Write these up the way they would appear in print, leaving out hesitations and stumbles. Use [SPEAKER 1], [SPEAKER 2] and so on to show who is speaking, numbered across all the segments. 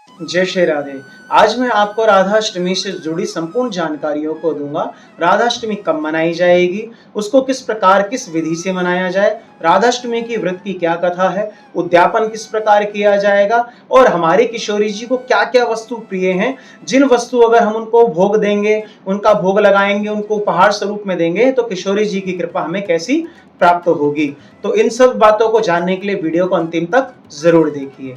[SPEAKER 1] जय श्री राधे। आज मैं आपको राधाष्टमी से जुड़ी संपूर्ण जानकारियों को दूंगा। राधाष्टमी कब मनाई जाएगी, उसको किस प्रकार किस विधि से मनाया जाए, राधाष्टमी की व्रत की क्या कथा है, उद्यापन किस प्रकार किया जाएगा और हमारे किशोरी जी को क्या क्या वस्तु प्रिय हैं, जिन वस्तु अगर हम उनको भोग देंगे, उनका भोग लगाएंगे, उनको उपहार स्वरूप में देंगे तो किशोरी जी की कृपा हमें कैसी प्राप्त होगी। तो इन सब बातों को जानने के लिए वीडियो को अंतिम तक जरूर देखिए।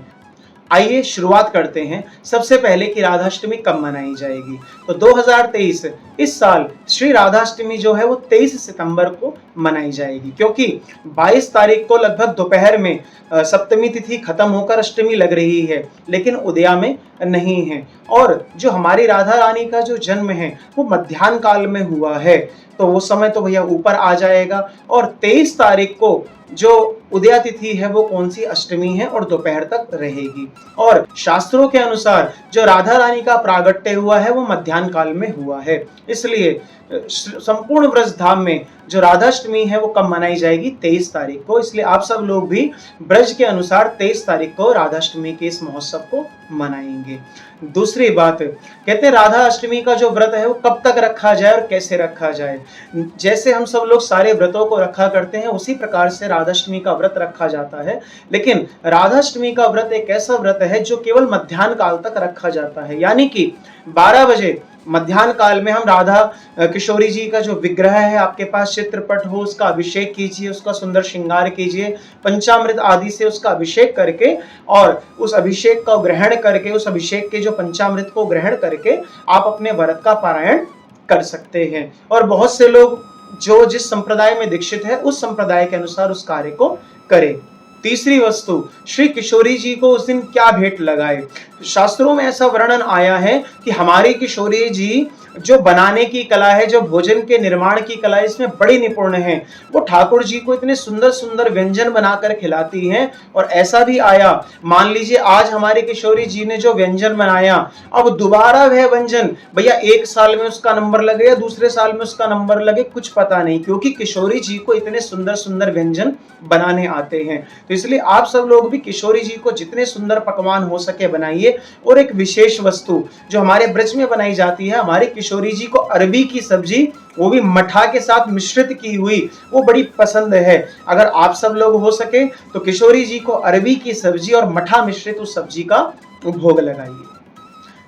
[SPEAKER 1] आइए शुरुआत करते हैं सबसे पहले कि राधाष्टमी कब मनाई जाएगी। तो 2023 इस साल श्री राधाष्टमी जो है वो 23 सितंबर को मनाई जाएगी, क्योंकि 22 तारीख को लगभग दोपहर में सप्तमी तिथि खत्म होकर अष्टमी लग रही है, लेकिन उदया में नहीं है। और जो हमारी राधा रानी का जो जन्म है वो मध्याह्न काल में हुआ है, तो वो समय तो भैया ऊपर आ जाएगा। और 23 तारीख को जो उदया तिथि है वो कौन सी अष्टमी है और दोपहर तक रहेगी। और शास्त्रों के अनुसार जो राधा रानी का प्रागट्य हुआ है वो मध्याह्न काल में हुआ है, इसलिए संपूर्ण ब्रज धाम में जो राधाष्टमी है वो कब मनाई जाएगी, 23 तारीख को। इसलिए आप सब लोग भी ब्रज के अनुसार 23 तारीख को राधाष्टमी के इस महोत्सव को मनाएंगे। दूसरी बात, कहते हैं राधा अष्टमी का जो व्रत है वो कब तक रखा जाए और कैसे रखा जाए। जैसे हम सब लोग सारे व्रतों को रखा करते हैं उसी प्रकार से राधाष्टमी का व्रत रखा जाता है, लेकिन राधाष्टमी का व्रत एक ऐसा व्रत है जो केवल मध्याह्न काल तक रखा जाता है, यानी कि 12 बजे मध्याह्न काल में हम राधा किशोरी जी का जो विग्रह है आपके पास चित्रपट हो, उसका अभिषेक कीजिए, उसका सुंदर श्रृंगार कीजिए, पंचामृत आदि से उसका अभिषेक करके और उस अभिषेक का ग्रहण करके, उस अभिषेक के जो पंचामृत को ग्रहण करके आप अपने व्रत का पारायण कर सकते हैं। और बहुत से लोग जो जिस संप्रदाय में दीक्षित है उस संप्रदाय के अनुसार उस कार्य को करें। तीसरी वस्तु, श्री किशोरी जी को उस दिन क्या भेंट लगाए। शास्त्रों में ऐसा वर्णन आया है कि हमारी किशोरी जी जो बनाने की कला है, जो भोजन के निर्माण की कला है, इसमें बड़ी निपुण है। वो ठाकुर जी को इतने सुंदर सुंदर व्यंजन बनाकर खिलाती हैं। और ऐसा भी आया, मान लीजिए आज हमारी किशोरी जी ने जो व्यंजन बनाया, अब दोबारा वह व्यंजन भैया एक साल में उसका नंबर लगे या दूसरे साल में उसका नंबर लगे कुछ पता नहीं, क्योंकि किशोरी जी को इतने सुंदर सुंदर व्यंजन बनाने आते हैं। तो इसलिए आप सब लोग भी किशोरी जी को जितने सुंदर पकवान हो सके बनाइए। और एक विशेष वस्तु जो हमारे ब्रज में बनाई जाती है, हमारी किशोरी जी को अरबी की सब्जी, वो भी मठा के साथ मिश्रित की हुई, वो बड़ी पसंद है। अगर आप सब लोग हो सके तो किशोरी जी को अरबी की सब्जी और मठा मिश्रित उस सब्जी का भोग लगाइए।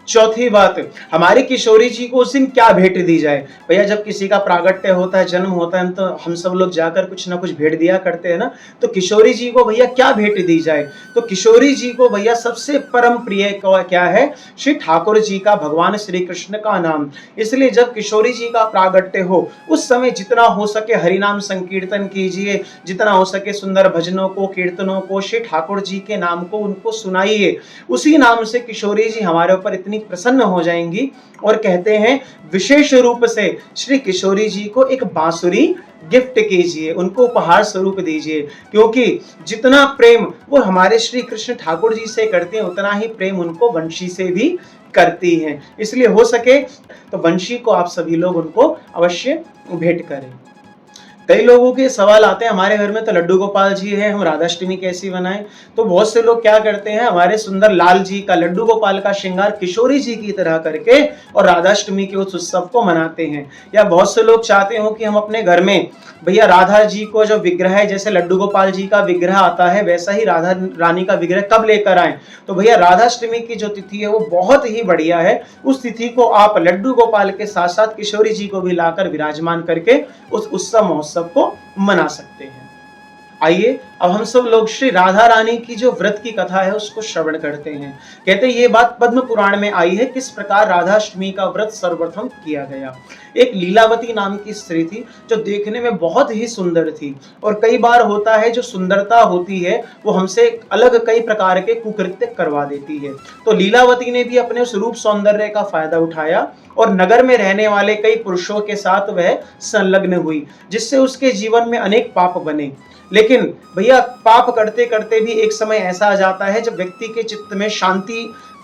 [SPEAKER 1] चौथी बात, हमारी किशोरी जी को उस दिन क्या भेंट दी जाए। भैया जब किसी का प्रागट्य होता है, जन्म होता है, तो हम सब लोग जाकर कुछ ना कुछ भेंट दिया करते हैं ना। तो किशोरी जी को भैया क्या भेंट दी जाए। तो किशोरी जी को भैया सबसे परम प्रिय क्या है, श्री ठाकुर जी का, भगवान श्री कृष्ण का नाम। इसलिए जब किशोरी जी का प्रागट्य हो उस समय जितना हो सके हरिनाम संकीर्तन कीजिए, जितना हो सके सुंदर भजनों को, कीर्तनों को, श्री ठाकुर जी के नाम को उनको सुनाइए। उसी नाम से किशोरी जी हमारे ऊपर इतनी प्रसन्न हो जाएंगी। और कहते हैं विशेष रूप से श्री किशोरी जी को एक बांसुरी गिफ्ट कीजिए, उनको उपहार स्वरूप दीजिए, क्योंकि जितना प्रेम वो हमारे श्री कृष्ण ठाकुर जी से करते हैं उतना ही प्रेम उनको वंशी से भी करती हैं। इसलिए हो सके तो वंशी को आप सभी लोग उनको अवश्य भेंट करें। कई लोगों के सवाल आते हैं, हमारे घर में तो लड्डू गोपाल जी है, हम राधाष्टमी कैसी बनाएं। तो बहुत से लोग क्या करते हैं, हमारे सुंदर लाल जी का, लड्डू गोपाल का श्रृंगार किशोरी जी की तरह करके और राधाष्टमी के उस उत्सव को मनाते हैं। या बहुत से लोग चाहते हो कि हम अपने घर में भैया राधा जी को जो विग्रह है, जैसे लड्डू गोपाल जी का विग्रह आता है वैसा ही राधा रानी का विग्रह कब लेकर आए। तो भैया राधाष्टमी की जो तिथि है वो बहुत ही बढ़िया है। उस तिथि को आप लड्डू गोपाल के साथ साथ किशोरी जी को भी लाकर विराजमान करके उस उत्सव महोत्सव को मना सकते हैं। आइए अब हम सब लोग श्री राधा रानी की जो व्रत की कथा है उसको श्रवण करते हैं। कहते हैं ये बात पद्म पुराण में आई है, किस प्रकार राधाष्टमी का व्रत सर्वप्रथम किया गया। एक लीलावती नाम की स्त्री थी जो देखने में बहुत ही सुंदर थी। और कई बार होता है जो सुंदरता होती है वो हमसे अलग कई प्रकार के कुकृत्य करवा देती है। तो लीलावती ने भी अपने उस रूप सौंदर्य का फायदा उठाया और नगर में रहने वाले कई पुरुषों के साथ वह संलग्न हुई, जिससे उसके जीवन में अनेक पाप बने। लेकिन भैया पाप करते करते भी एक समय ऐसा आ जाता है जब व्यक्ति के चित्त में शांति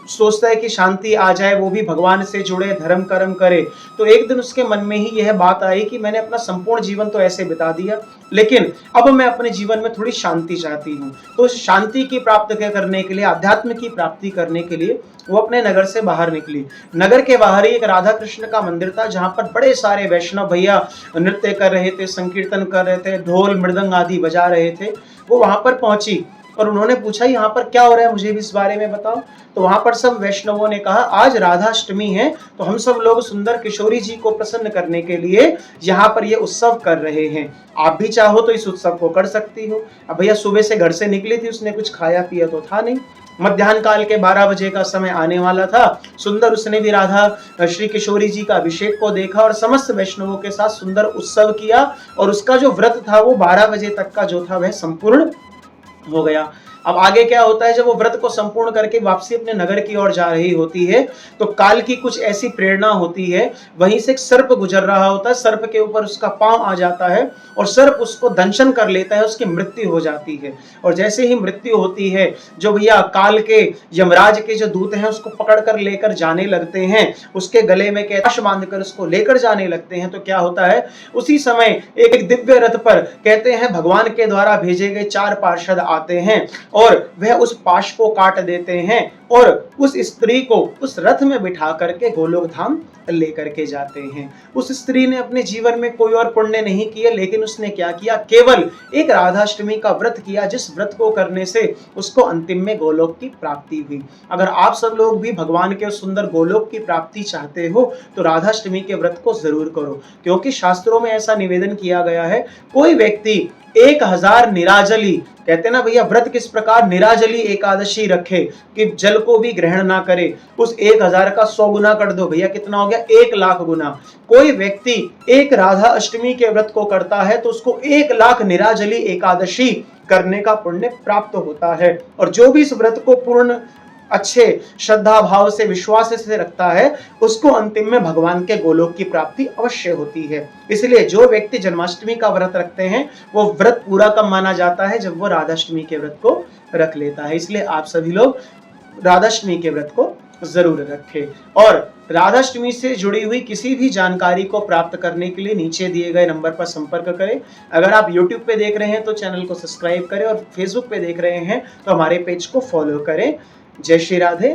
[SPEAKER 1] सोचता है कि शांति आ जाए, वो भी भगवान से जुड़े, धर्म कर्म करे। तो एक दिन उसके मन में ही यह बात आई कि मैंने अपना संपूर्ण जीवन तो ऐसे बिता दिया, लेकिन अब मैं अपने जीवन में थोड़ी शांति चाहती हूँ। तो उस शांति की प्राप्त करने के लिए, अध्यात्म की प्राप्ति करने के लिए वो अपने नगर से बाहर निकली। नगर के बाहर ही एक राधा कृष्ण का मंदिर था, जहां पर बड़े सारे वैष्णव भैया नृत्य कर रहे थे, संकीर्तन कर रहे थे, ढोल मृदंग आदि बजा रहे थे। वो वहां पर पहुंची और उन्होंने पूछा, यहाँ पर क्या हो रहा है, मुझे भी इस बारे में बताओ। तो वहां पर सब वैष्णवों ने कहा, आज राधाष्टमी है, तो हम सब लोग सुंदर किशोरी जी को प्रसन्न करने के लिए यहाँ पर ये उत्सव कर रहे हैं। आप भी चाहो तो इस उत्सव को कर सकती हो। अब भैया सुबह से घर से निकली थी, उसने कुछ खाया पिया तो था नहीं। मध्याह्न काल के 12 बजे का समय आने वाला था। सुंदर उसने भी राधा श्री किशोरी जी का अभिषेक को देखा और समस्त वैष्णवों के साथ सुंदर उत्सव किया, और उसका जो व्रत था वो 12 बजे तक का जो था वह संपूर्ण हो गया। अब आगे क्या होता है, जब वो व्रत को संपूर्ण करके वापसी अपने नगर की ओर जा रही होती है, तो काल की कुछ ऐसी प्रेरणा होती है। वहीं से एक सर्प गुजर रहा होता है, सर्प के ऊपर उसका पांव आ जाता है और सर्प उसको दंशन कर लेता है, उसकी मृत्यु हो जाती है। और जैसे ही मृत्यु होती है, जो भैया काल के यमराज के जो दूत हैं उसको पकड़ कर लेकर जाने लगते हैं, उसके गले में कैलाश बांधकर उसको लेकर जाने लगते हैं। तो क्या होता है, उसी समय एक दिव्य रथ पर कहते हैं भगवान के द्वारा भेजे गए 4 पार्षद आते हैं और वह उस पाश को काट देते हैं और उस स्त्री को उस रथ में बिठा करके गोलोक धाम लेकर के जाते हैं। उस स्त्री ने अपने जीवन में कोई और पुण्य नहीं किया, लेकिन उसने क्या किया, केवल एक राधाष्टमी का व्रत किया, जिस व्रत को करने से उसको अंतिम में गोलोक की प्राप्ति हुई। अगर आप सब लोग भी भगवान के सुंदर गोलोक की प्राप्ति चाहते हो तो राधाष्टमी के व्रत को जरूर करो, क्योंकि शास्त्रों में ऐसा निवेदन किया गया है, कोई व्यक्ति 1000 निराजली, कहते ना भैया व्रत किस प्रकार, निराजली एकादशी रखे कि जल को भी ग्रहण ना करे, उस 1000 का 100 गुना कर दो भैया, कितना हो गया, 1,00,000 गुना। कोई व्यक्ति एक राधा अष्टमी के व्रत को करता है तो उसको 1,00,000 निराजली एकादशी करने का पुण्य प्राप्त होता है। और जो भी इस व्रत को पूर्ण अच्छे श्रद्धा भाव से, विश्वास से रखता है, उसको अंतिम में भगवान के गोलोक की प्राप्ति अवश्य होती है। इसलिए जो व्यक्ति जन्माष्टमी का व्रत रखते हैं वो व्रत पूरा कब माना जाता है, जब वो राधाष्टमी के व्रत को रख लेता है। इसलिए आप सभी लोग राधाष्टमी के व्रत को जरूर रखें। और राधाष्टमी से जुड़ी हुई किसी भी जानकारी को प्राप्त करने के लिए नीचे दिए गए नंबर पर संपर्क करें। अगर आप YouTube पे देख रहे हैं तो चैनल को सब्सक्राइब करें और Facebook पे देख रहे हैं तो हमारे पेज को फॉलो करें। जय श्री राधे।